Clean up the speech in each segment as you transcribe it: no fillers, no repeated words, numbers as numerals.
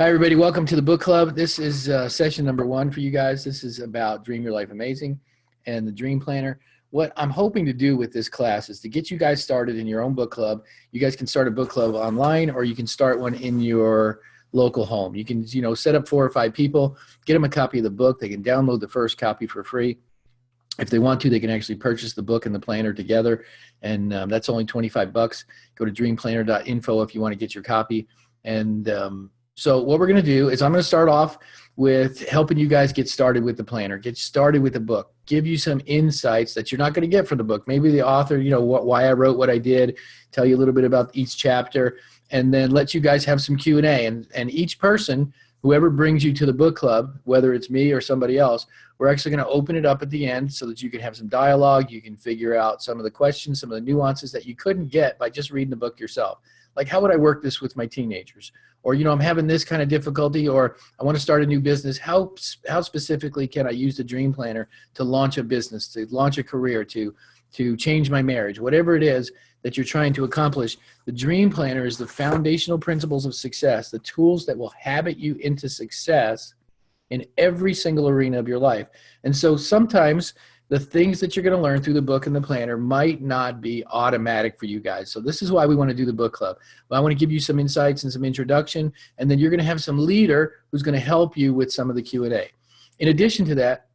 Hi, everybody. Welcome to the book club. This is session number one for you guys. This is about Dream Your Life Amazing and the Dream Planner. What I'm hoping to do with this class is to get you guys started in your own book club. You guys can start a book club online, or you can start one in your local home. You can, set up 4 or 5 people, get them a copy of the book. They can download the first copy for free. If they want to, they can actually purchase the book and the planner together, and that's only $25. Go to dreamplanner.info if you want to get your copy. And so what we're going to do is I'm going to start off with helping you guys get started with the planner, get started with the book, give you some insights that you're not going to get from the book. Maybe the author, why I wrote what I did, tell you a little bit about each chapter, and then let you guys have some Q&A. And each person, whoever brings you to the book club, whether it's me or somebody else, we're actually going to open it up at the end so that you can have some dialogue. You can figure out some of the questions, some of the nuances that you couldn't get by just reading the book yourself. Like, how would I work this with my teenagers? Or, I'm having this kind of difficulty, or I want to start a new business. How specifically can I use the Dream Planner to launch a business, to launch a career, to change my marriage? Whatever it is that you're trying to accomplish, the Dream Planner is the foundational principles of success, the tools that will habit you into success in every single arena of your life. And so sometimes the things that you're going to learn through the book and the planner might not be automatic for you guys. So this is why we want to do the book club. Well, I want to give you some insights and some introduction, and then you're going to have some leader who's going to help you with some of the Q&A. In addition to that,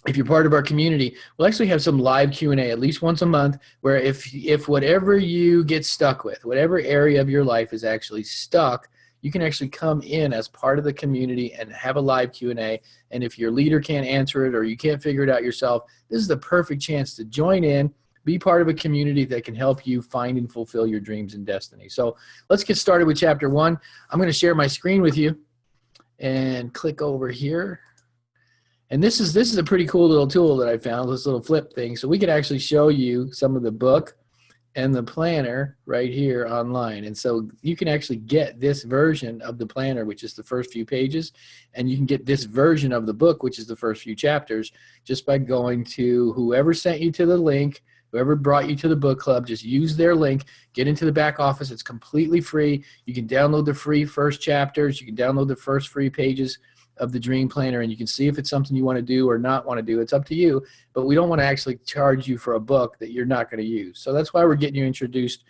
if you're part of our community, we'll actually have some live Q&A at least once a month, where if whatever you get stuck with, whatever area of your life is actually stuck, you can actually come in as part of the community and have a live Q&A. And if your leader can't answer it or you can't figure it out yourself, this is the perfect chance to join in, be part of a community that can help you find and fulfill your dreams and destiny. So let's get started with chapter 1. I'm going to share my screen with you and click over here. And this is a pretty cool little tool that I found, this little flip thing. So we can actually show you some of the book and the planner right here online. And so you can actually get this version of the planner, which is the first few pages, and you can get this version of the book, which is the first few chapters, just by going to whoever sent you to the link, whoever brought you to the book club. Just use their link, get into the back office. It's completely free. You can download the free first chapters. You can download the first free pages of the Dream Planner, and you can see if it's something you want to do or not want to do. It's up to you, but we don't want to actually charge you for a book that you're not going to use. So that's why we're getting you introduced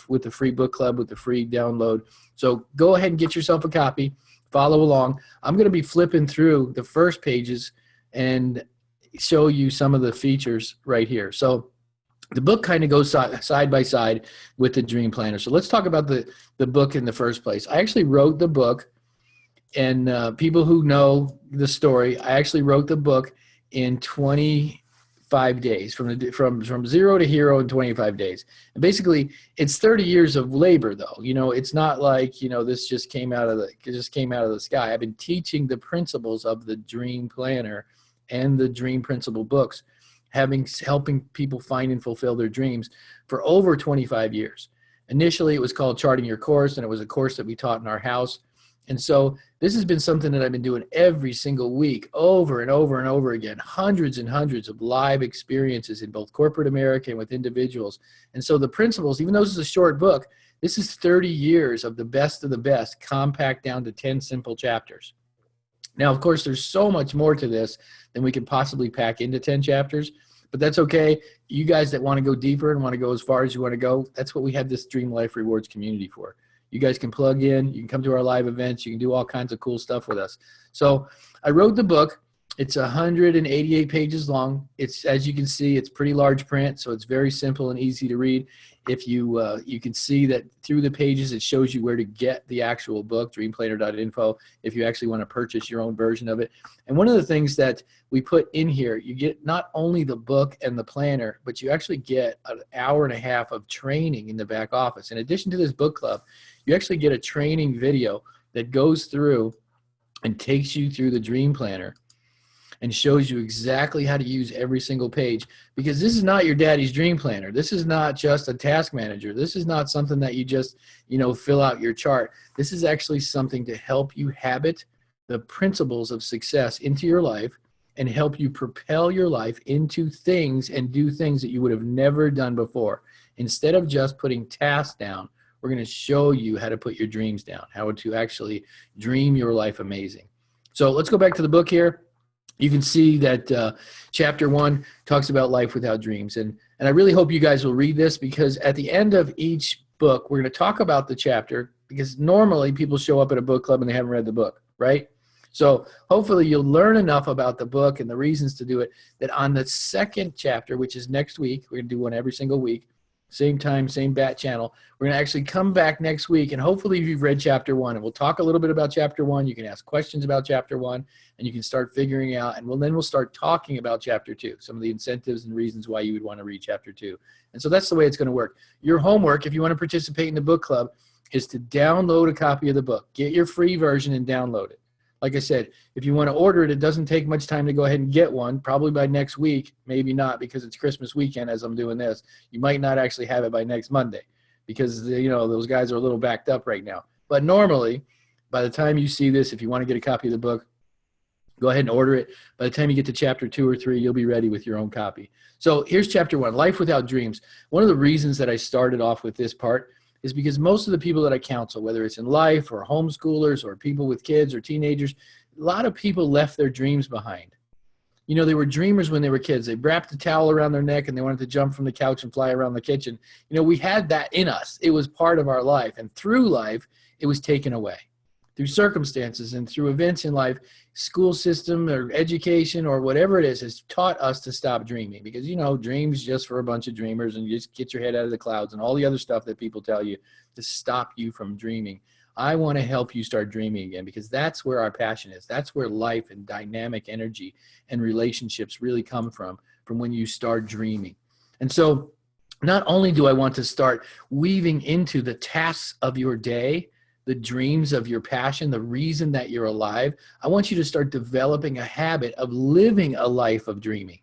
with the free book club, with the free download. So go ahead and get yourself a copy, follow along. I'm going to be flipping through the first pages and show you some of the features right here. So the book kind of goes side by side with the Dream Planner. So let's talk about the book in the first place. I actually wrote the book. And people who know the story, I actually wrote the book in 25 days, from zero to hero in 25 days. And basically, it's 30 years of labor, though. It's not like this just came out of the sky. I've been teaching the principles of the Dream Planner and the Dream Principle books, helping people find and fulfill their dreams for over 25 years. Initially, it was called Charting Your Course, and it was a course that we taught in our house. And so this has been something that I've been doing every single week, over and over and over again, hundreds and hundreds of live experiences in both corporate America and with individuals. And so the principles, even though this is a short book, this is 30 years of the best, compact down to 10 simple chapters. Now, of course, there's so much more to this than we can possibly pack into 10 chapters, but that's okay. You guys that want to go deeper and want to go as far as you want to go, that's what we have this Dream Life Rewards community for. You guys can plug in, you can come to our live events, you can do all kinds of cool stuff with us. So I wrote the book. It's 188 pages long. It's, as you can see, it's pretty large print, so it's very simple and easy to read. If you can see that through the pages, it shows you where to get the actual book, dreamplanner.info, if you actually want to purchase your own version of it. And one of the things that we put in here, you get not only the book and the planner, but you actually get an hour and a half of training in the back office. In addition to this book club, you actually get a training video that goes through and takes you through the Dream Planner and shows you exactly how to use every single page, because this is not your daddy's Dream Planner. This is not just a task manager. This is not something that you just, fill out your chart. This is actually something to help you habit the principles of success into your life and help you propel your life into things and do things that you would have never done before. Instead of just putting tasks down We're going to show you how to put your dreams down, how to actually dream your life amazing. So let's go back to the book here. You can see that chapter 1 talks about life without dreams. And I really hope you guys will read this, because at the end of each book, we're going to talk about the chapter, because normally people show up at a book club and they haven't read the book, right? So hopefully you'll learn enough about the book and the reasons to do it that on the second chapter, which is next week, we're going to do one every single week, same time, same bat channel. We're going to actually come back next week, and hopefully you've read chapter 1, and we'll talk a little bit about chapter 1. You can ask questions about chapter 1, and you can start figuring out, and then we'll start talking about chapter 2, some of the incentives and reasons why you would want to read chapter 2. And so that's the way it's going to work. Your homework, if you want to participate in the book club, is to download a copy of the book. Get your free version and download it. Like I said, if you want to order it, it doesn't take much time to go ahead and get one, probably by next week, maybe not, because it's Christmas weekend as I'm doing this. You might not actually have it by next Monday, because those guys are a little backed up right now. But normally, by the time you see this, if you want to get a copy of the book, go ahead and order it. By the time you get to chapter 2 or 3, you'll be ready with your own copy. So here's chapter 1, Life Without Dreams. One of the reasons that I started off with this part is because most of the people that I counsel, whether it's in life or homeschoolers or people with kids or teenagers, a lot of people left their dreams behind. They were dreamers when they were kids. They wrapped a towel around their neck and they wanted to jump from the couch and fly around the kitchen. We had that in us. It was part of our life. And through life, it was taken away. Through circumstances and through events in life, school system or education or whatever it is has taught us to stop dreaming, because dreams just for a bunch of dreamers, and you just get your head out of the clouds and all the other stuff that people tell you to stop you from dreaming. I want to help you start dreaming again, because that's where our passion is. That's where life and dynamic energy and relationships really come from when you start dreaming. And so not only do I want to start weaving into the tasks of your day, the dreams of your passion, the reason that you're alive, I want you to start developing a habit of living a life of dreaming.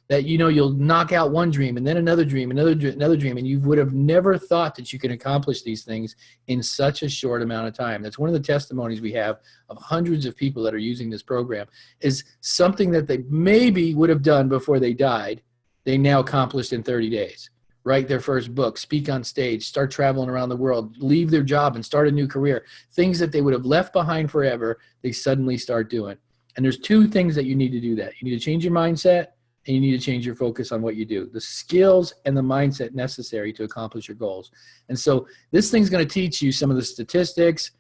That you'll knock out one dream and then another dream, another dream, and you would have never thought that you could accomplish these things in such a short amount of time. That's one of the testimonies we have of hundreds of people that are using this program, is something that they maybe would have done before they died, they now accomplished in 30 days. Write their first book, speak on stage, start traveling around the world, leave their job and start a new career. Things that they would have left behind forever, they suddenly start doing. And there's 2 things that you need to do that. You need to change your mindset, and you need to change your focus on what you do. The skills and the mindset necessary to accomplish your goals. And so this thing's going to teach you some of the statistics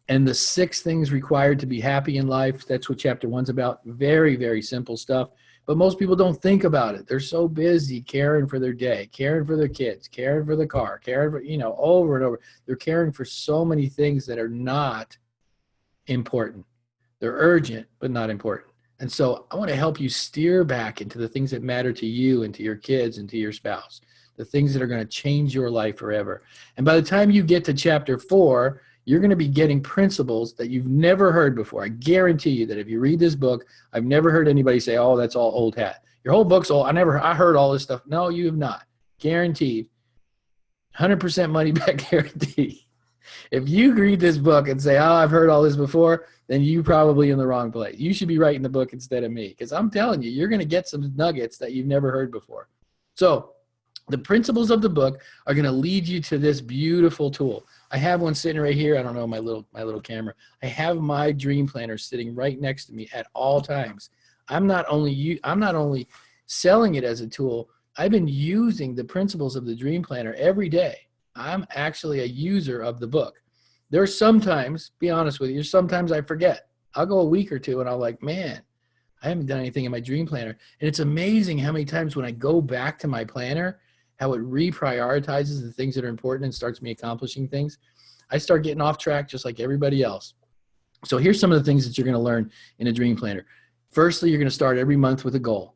and the 6 things required to be happy in life. That's what chapter 1's about. Very, very simple stuff. But most people don't think about it. They're so busy caring for their day, caring for their kids, caring for the car, caring for, over and over. They're caring for so many things that are not important. They're urgent, but not important. And so I want to help you steer back into the things that matter to you and to your kids and to your spouse, the things that are going to change your life forever. And by the time you get to chapter 4, you're going to be getting principles that you've never heard before. I guarantee you that if you read this book, I've never heard anybody say, oh, that's all old hat. Your whole book's old. I heard all this stuff. No, you have not. Guaranteed. 100% money back guarantee. If you read this book and say, oh, I've heard all this before, then you're probably in the wrong place. You should be writing the book instead of me, because I'm telling you, you're going to get some nuggets that you've never heard before. So the principles of the book are going to lead you to this beautiful tool. I have one sitting right here. I don't know, my little camera. I have my dream planner sitting right next to me at all times. I'm not only selling it as a tool, I've been using the principles of the dream planner every day. I'm actually a user of the book. There's sometimes, be honest with you, sometimes I forget. I'll go a week or two and I'll like, man, I haven't done anything in my dream planner. And it's amazing how many times when I go back to my planner, how it reprioritizes the things that are important and starts me accomplishing things. I start getting off track just like everybody else. So here's some of the things that you're going to learn in a dream planner. Firstly, you're going to start every month with a goal.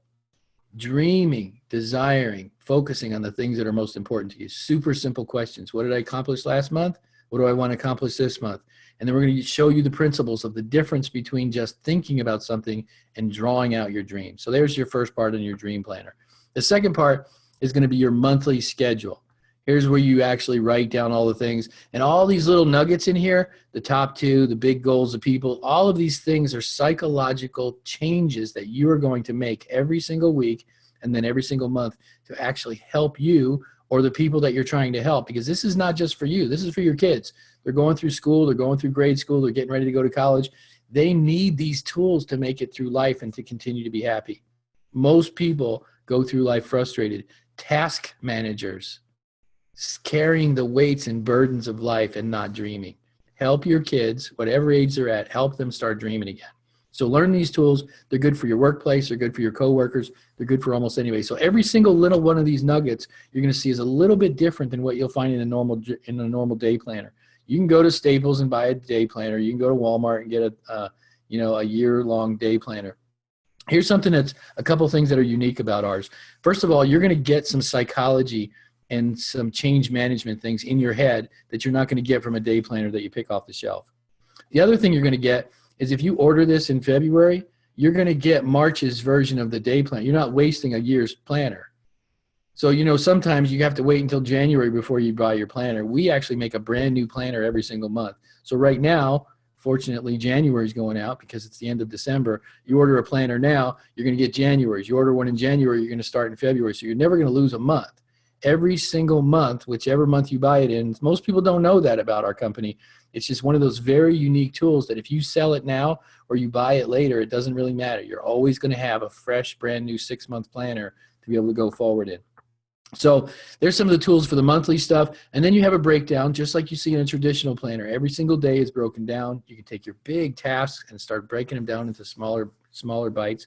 Dreaming, desiring, focusing on the things that are most important to you. Super simple questions. What did I accomplish last month? What do I want to accomplish this month? And then we're going to show you the principles of the difference between just thinking about something and drawing out your dream. So there's your first part in your dream planner. The second part is going to be your monthly schedule. Here's where you actually write down all the things. And all these little nuggets in here, the top 2, the big goals of people, all of these things are psychological changes that you are going to make every single week and then every single month to actually help you or the people that you're trying to help, because this is not just for you. This is for your kids. They're going through school. They're going through grade school. They're getting ready to go to college. They need these tools to make it through life and to continue to be happy. Most people go through life frustrated. Task managers, carrying the weights and burdens of life and not dreaming. Help your kids, whatever age they're at, help them start dreaming again. So learn these tools. They're good for your workplace. They're good for your coworkers. They're good for almost anybody. So every single little one of these nuggets you're going to see is a little bit different than what you'll find in a normal day planner. You can go to Staples and buy a day planner. You can go to Walmart and get a year-long day planner. Here's something that's a couple things that are unique about ours. First of all, you're going to get some psychology and some change management things in your head that you're not going to get from a day planner that you pick off the shelf. The other thing you're going to get is if you order this in February, you're going to get March's version of the day plan. You're not wasting a year's planner. So, sometimes you have to wait until January before you buy your planner. We actually make a brand new planner every single month. So right now, fortunately, January is going out because it's the end of December. You order a planner now, you're going to get January's. You order one in January, you're going to start in February. So you're never going to lose a month. Every single month, whichever month you buy it in, most people don't know that about our company. It's just one of those very unique tools that if you sell it now or you buy it later, it doesn't really matter. You're always going to have a fresh, brand new 6-month planner to be able to go forward in. So there's some of the tools for the monthly stuff. And then you have a breakdown, just like you see in a traditional planner. Every single day is broken down. You can take your big tasks and start breaking them down into smaller bites.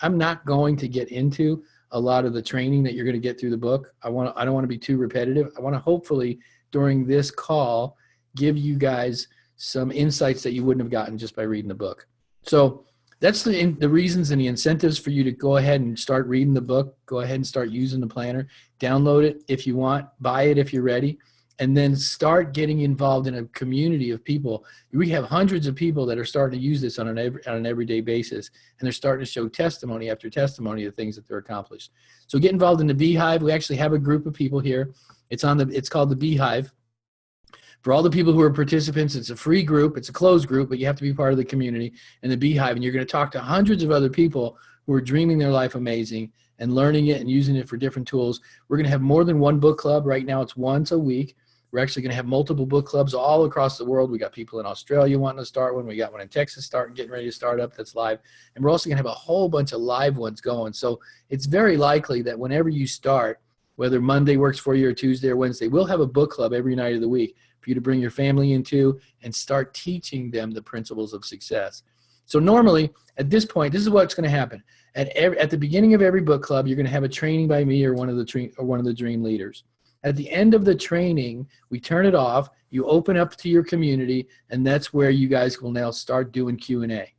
I'm not going to get into a lot of the training that you're going to get through the book. I don't want to be too repetitive. I want to hopefully during this call give you guys some insights that you wouldn't have gotten just by reading the book. So that's the reasons and the incentives for you to go ahead and start reading the book. Go ahead and start using the planner. Download it if you want. Buy it if you're ready. And then start getting involved in a community of people. We have hundreds of people that are starting to use this on an everyday basis, and they're starting to show testimony after testimony of things that they're accomplished. So get involved in the Beehive. We actually have a group of people here. It's called the Beehive. For all the people who are participants, it's a free group. It's a closed group, but you have to be part of the community and the Beehive. And you're going to talk to hundreds of other people who are dreaming their life amazing and learning it and using it for different tools. We're going to have more than one book club. Right now it's once a week. We're actually going to have multiple book clubs all across the world. We got people in Australia wanting to start one. We got one in Texas getting ready to start up that's live. And we're also going to have a whole bunch of live ones going. So it's very likely that whenever you start, whether Monday works for you or Tuesday or Wednesday, we'll have a book club every night of the week for you to bring your family into and start teaching them the principles of success. So normally at this point, this is what's going to happen. At the beginning of every book club, you're going to have a training by me or one of the dream leaders. At the end of the training, we turn it off, you open up to your community, and that's where you guys will now start doing Q&A.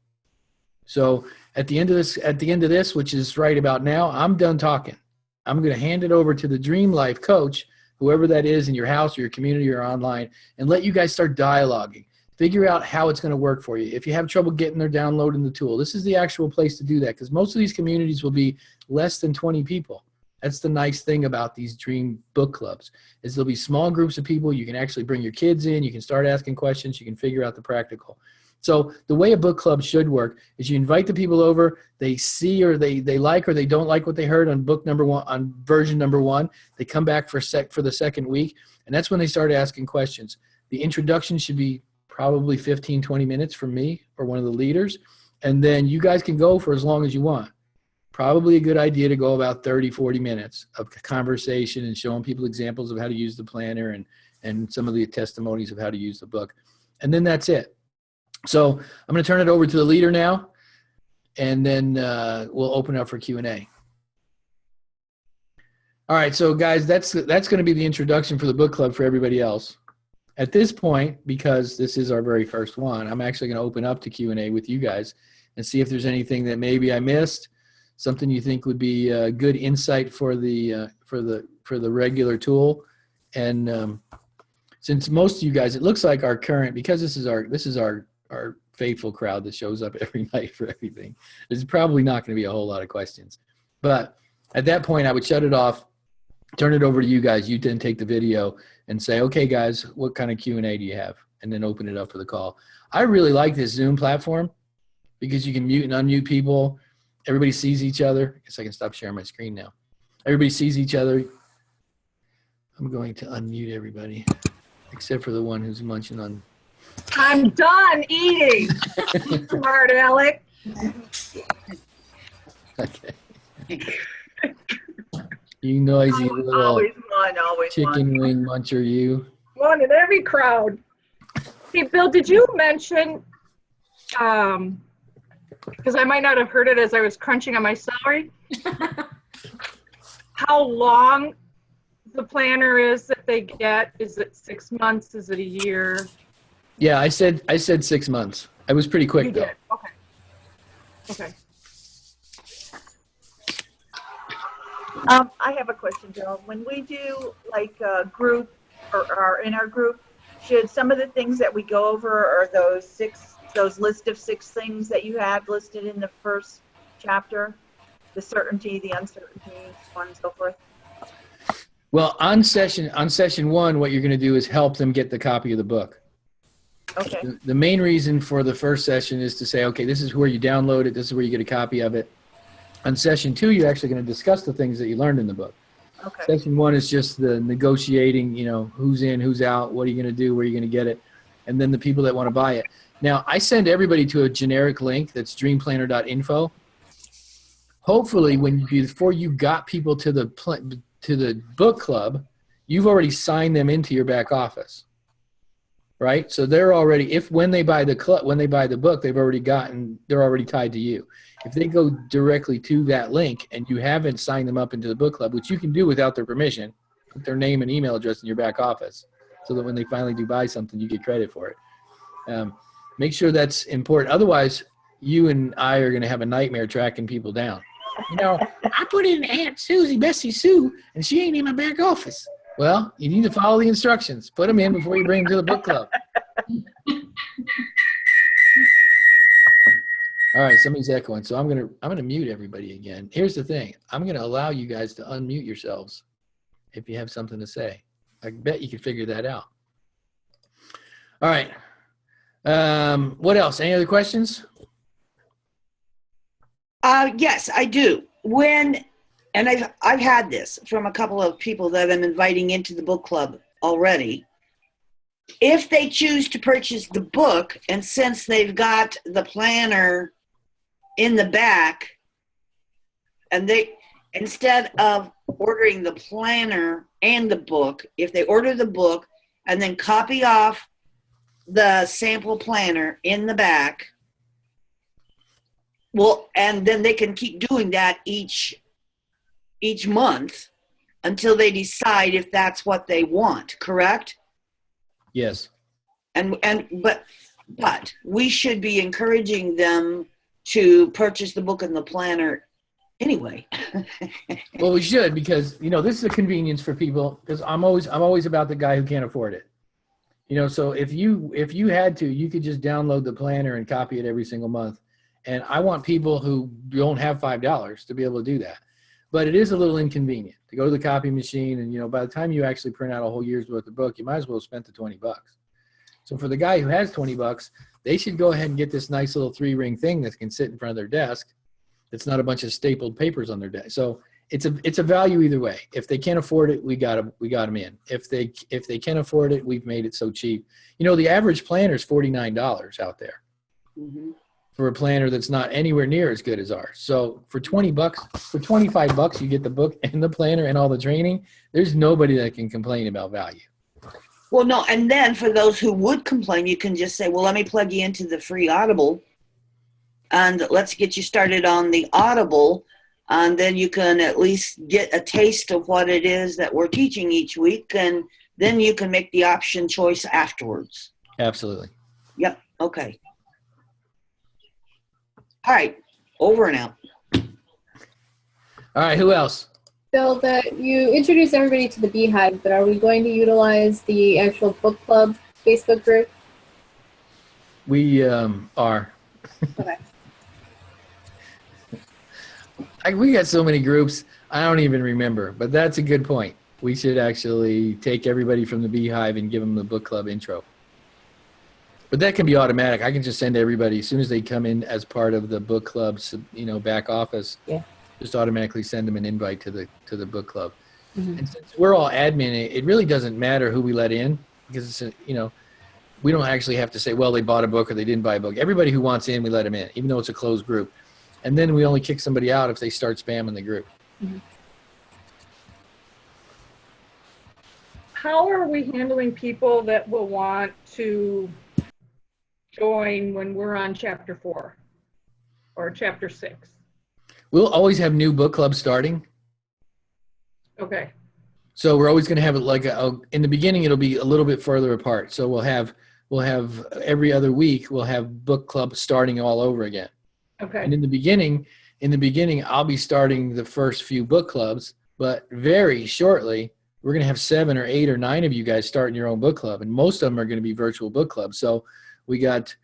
So at the end of this, which is right about now, I'm done talking. I'm going to hand it over to the Dream Life coach, whoever that is in your house or your community or online, and let you guys start dialoguing. Figure out how it's going to work for you. If you have trouble getting or downloading the tool, this is the actual place to do that, because most of these communities will be less than 20 people. That's the nice thing about these dream book clubs, is there'll be small groups of people. You can actually bring your kids in. You can start asking questions. You can figure out the practical. So the way a book club should work is you invite the people over. They see or they like or they don't like what they heard on book number one, on version number one. They come back for the second week, and that's when they start asking questions. The introduction should be probably 15, 20 minutes from me or one of the leaders, and then you guys can go for as long as you want. Probably a good idea to go about 30, 40 minutes of conversation and showing people examples of how to use the planner and some of the testimonies of how to use the book. And then that's it. So I'm going to turn it over to the leader now, and then we'll open up for Q&A. All right, so guys, that's going to be the introduction for the book club for everybody else. At this point, because this is our very first one, I'm actually going to open up to Q&A with you guys and see if there's anything that maybe I missed, something you think would be a good insight for the regular tool. And since most of you guys, it looks like our current, because this is our faithful crowd that shows up every night for everything, there's probably not going to be a whole lot of questions. But at that point, I would shut it off, turn it over to you guys. You then take the video and say, okay, guys, what kind of Q&A do you have? And then open it up for the call. I really like this Zoom platform because you can mute and unmute people. Everybody sees each other. I guess I can stop sharing my screen now. Everybody sees each other. I'm going to unmute everybody, except for the one who's munching on. I'm done eating, smart Alec. Okay. You noisy little Always one, always chicken wing muncher, you. one in every crowd. Hey, Bill, did you mention, because I might not have heard it as I was crunching on my celery, how long the planner is that they get? Is it 6 months? Is it a year? Yeah, I said 6 months. I was pretty quick You though. did. Okay. Okay. I have a question, Bill. When we do like a group or in our group, should some of the things that we go over are those list of 6 things that you have listed in the first chapter? The certainty, the uncertainty, so on and so forth? Well, on session 1, what you're going to do is help them get the copy of the book. Okay. The main reason for the first session is to say, okay, this is where you download it. This is where you get a copy of it. On session 2, you're actually going to discuss the things that you learned in the book. Okay. Session 1 is just the negotiating, who's in, who's out, what are you going to do, where are you going to get it, and then the people that want to buy it. Now, I send everybody to a generic link that's dreamplanner.info. Hopefully, before you got people to the book club, you've already signed them into your back office, right? So they're already, when they buy the book, they're already tied to you. If they go directly to that link and you haven't signed them up into the book club, which you can do without their permission, put their name and email address in your back office so that when they finally do buy something, you get credit for it. Make sure that's important. Otherwise, you and I are going to have a nightmare tracking people down. I put in Aunt Susie, Bessie Sue, and she ain't in my back office. Well, you need to follow the instructions. Put them in before you bring them to the book club. All right, somebody's echoing, so I'm gonna mute everybody again. Here's the thing: I'm gonna allow you guys to unmute yourselves if you have something to say. I bet you can figure that out. All right. What else? Any other questions? Yes, I do. And I've had this from a couple of people that I'm inviting into the book club already. If they choose to purchase the book, and since they've got the planner in the back, and they, instead of ordering the planner and the book, if they order the book and then copy off the sample planner in the back, well, and then they can keep doing that each month until they decide if that's what they want, correct? Yes. But we should be encouraging them to purchase the book and the planner anyway. Well, we should, because this is a convenience for people, because I'm always about the guy who can't afford it. So if you had to, you could just download the planner and copy it every single month. And I want people who don't have $5 to be able to do that. But it is a little inconvenient to go to the copy machine, and by the time you actually print out a whole year's worth of book, you might as well have spent the $20. So for the guy who has $20, they should go ahead and get this nice little 3-ring thing that can sit in front of their desk. It's not a bunch of stapled papers on their desk. So it's a value either way. If they can't afford it, we got them in. If they can afford it, we've made it so cheap. The average planner is $49 out there. Mm-hmm. For a planner that's not anywhere near as good as ours. So for $25, you get the book and the planner and all the training. There's nobody that can complain about value. Well, no, and then for those who would complain, you can just say, well, let me plug you into the free Audible, and let's get you started on the Audible, and then you can at least get a taste of what it is that we're teaching each week, and then you can make the option choice afterwards. Absolutely. Yep, okay. All right, over and out. All right, who else? Bill, that you introduced everybody to the Beehive, but are we going to utilize the actual book club Facebook group? We are. Okay. We got so many groups, I don't even remember, but that's a good point. We should actually take everybody from the Beehive and give them the book club intro. But that can be automatic. I can just send everybody, as soon as they come in as part of the book club's, back office, Yeah. just automatically send them an invite to the book club. Mhm. And since we're all admin, it really doesn't matter who we let in because it's we don't actually have to say, well, they bought a book or they didn't buy a book. Everybody who wants in, we let them in, even though it's a closed group. And then we only kick somebody out if they start spamming the group. How are we handling people that will want to join when we're on chapter 4 or chapter 6? We'll always have new book clubs starting. Okay. So we're always going to have it like in the beginning, it'll be a little bit further apart. So we'll have every other week, we'll have book club starting all over again. Okay. And in the beginning, I'll be starting the first few book clubs, but very shortly, we're going to have 7 or 8 or 9 of you guys starting your own book club. And most of them are going to be virtual book clubs. So we got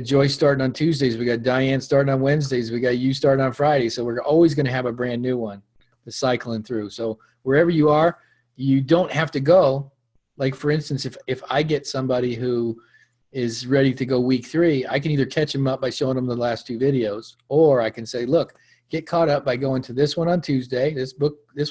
Joyce starting on Tuesdays. We got Diane starting on Wednesdays. We got you starting on Friday. So we're always going to have a brand new one that's cycling through. So wherever you are, you don't have to go. Like, for instance, if I get somebody who is ready to go week 3, I can either catch them up by showing them the last 2 videos, or I can say, look, get caught up by going to this one on Tuesday. This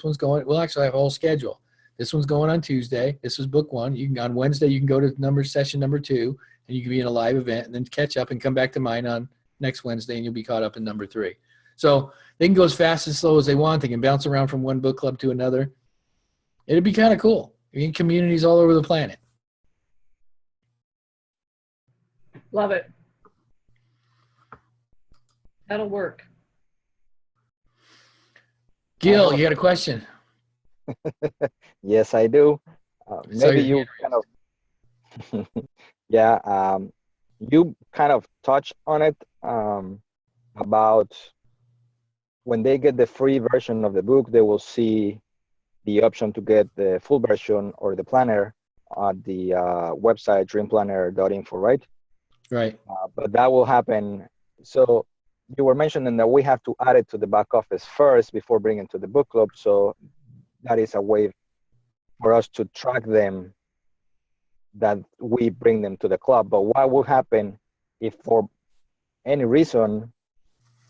one's going, we'll actually have a whole schedule. This one's going on Tuesday. This was book 1. You can, on Wednesday, you can go to session number 2, and you can be in a live event and then catch up and come back to mine on next Wednesday, and you'll be caught up in number 3. So they can go as fast and slow as they want. They can bounce around from one book club to another. It'd be kind of cool. In communities all over the planet. Love it. That'll work. Gil, you got a question? Yes, I do. Saw Maybe your you kind of, yeah, you kind of touched on it about when they get the free version of the book, they will see the option to get the full version or the planner at the website dreamplanner.info, right? Right. But that will happen. So you were mentioning that we have to add it to the back office first before bringing it to the book club. So that is a way for us to track them, that we bring them to the club. But what will happen if for any reason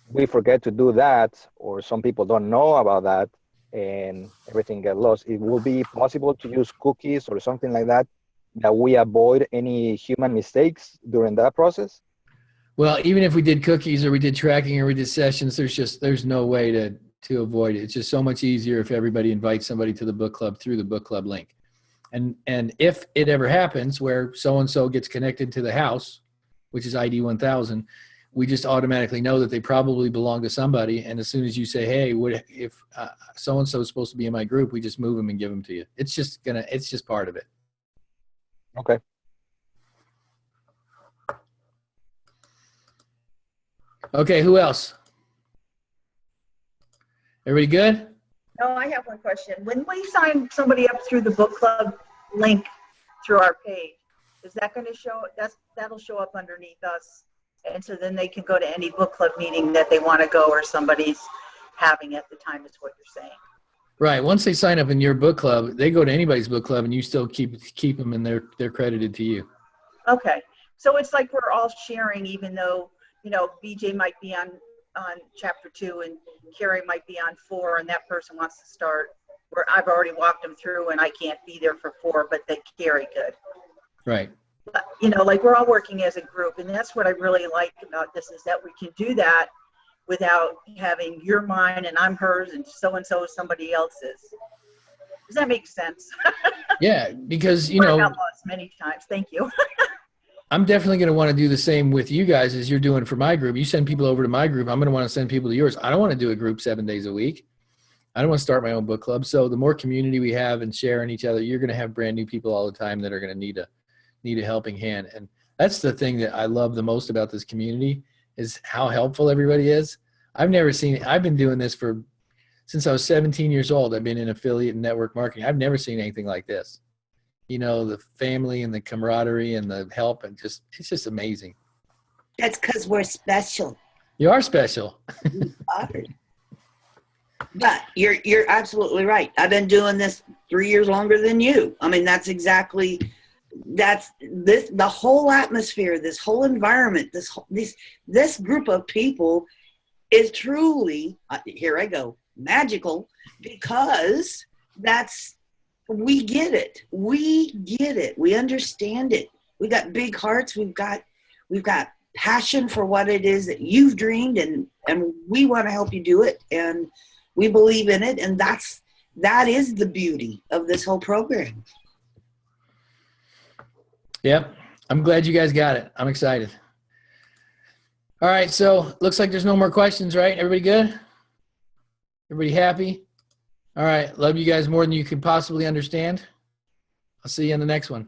we forget to do that, or some people don't know about that and everything get lost? It will be possible to use cookies or something like that, that we avoid any human mistakes during that process? Well, even if we did cookies or we did tracking or we did sessions, there's no way to avoid it. It's just so much easier if everybody invites somebody to the book club through the book club link. And if it ever happens where so-and-so gets connected to the house, which is ID 1000, we just automatically know that they probably belong to somebody. And as soon as you say, hey, what if so-and-so is supposed to be in my group, we just move them and give them to you. It's just part of it. Okay. Okay, who else? Everybody good? No, I have one question. When we sign somebody up through the book club link through our page, is that going to show, that'll show up underneath us? And so then they can go to any book club meeting that they want to go, or somebody's having at the time, is what you're saying. Right. Once they sign up in your book club, they go to anybody's book club and you still keep them and they're credited to you. Okay. So it's like we're all sharing, even though, BJ might be on chapter 2 and Carrie might be on 4, and that person wants to start where I've already walked them through and I can't be there for 4, but they Carrie could. Right. But, like we're all working as a group, and that's what I really like about this, is that we can do that without having you're mine and I'm hers and so is somebody else's. Does that make sense? Yeah, because, I got lost many times. Thank you. I'm definitely going to want to do the same with you guys as you're doing for my group. You send people over to my group, I'm going to want to send people to yours. I don't want to do a group 7 days a week. I don't want to start my own book club. So the more community we have and sharing each other, you're going to have brand new people all the time that are going to need a helping hand. And that's the thing that I love the most about this community, is how helpful everybody is. I've been doing this since I was 17 years old. I've been in affiliate and network marketing. I've never seen anything like this. The family and the camaraderie and the help, and it's just amazing. That's because we're special. You are special. But you're absolutely right. I've been doing this 3 years longer than you. I mean, that's the whole atmosphere, this whole environment, this group of people is truly, here I go, magical, because we get it. We get it. We understand it. We got big hearts. We've got passion for what it is that you've dreamed, and we want to help you do it, and we believe in it, and that is the beauty of this whole program. Yep. I'm glad you guys got it. I'm excited. All right. So looks like there's no more questions, right? Everybody good? Everybody happy? All right. Love you guys more than you can possibly understand. I'll see you in the next one.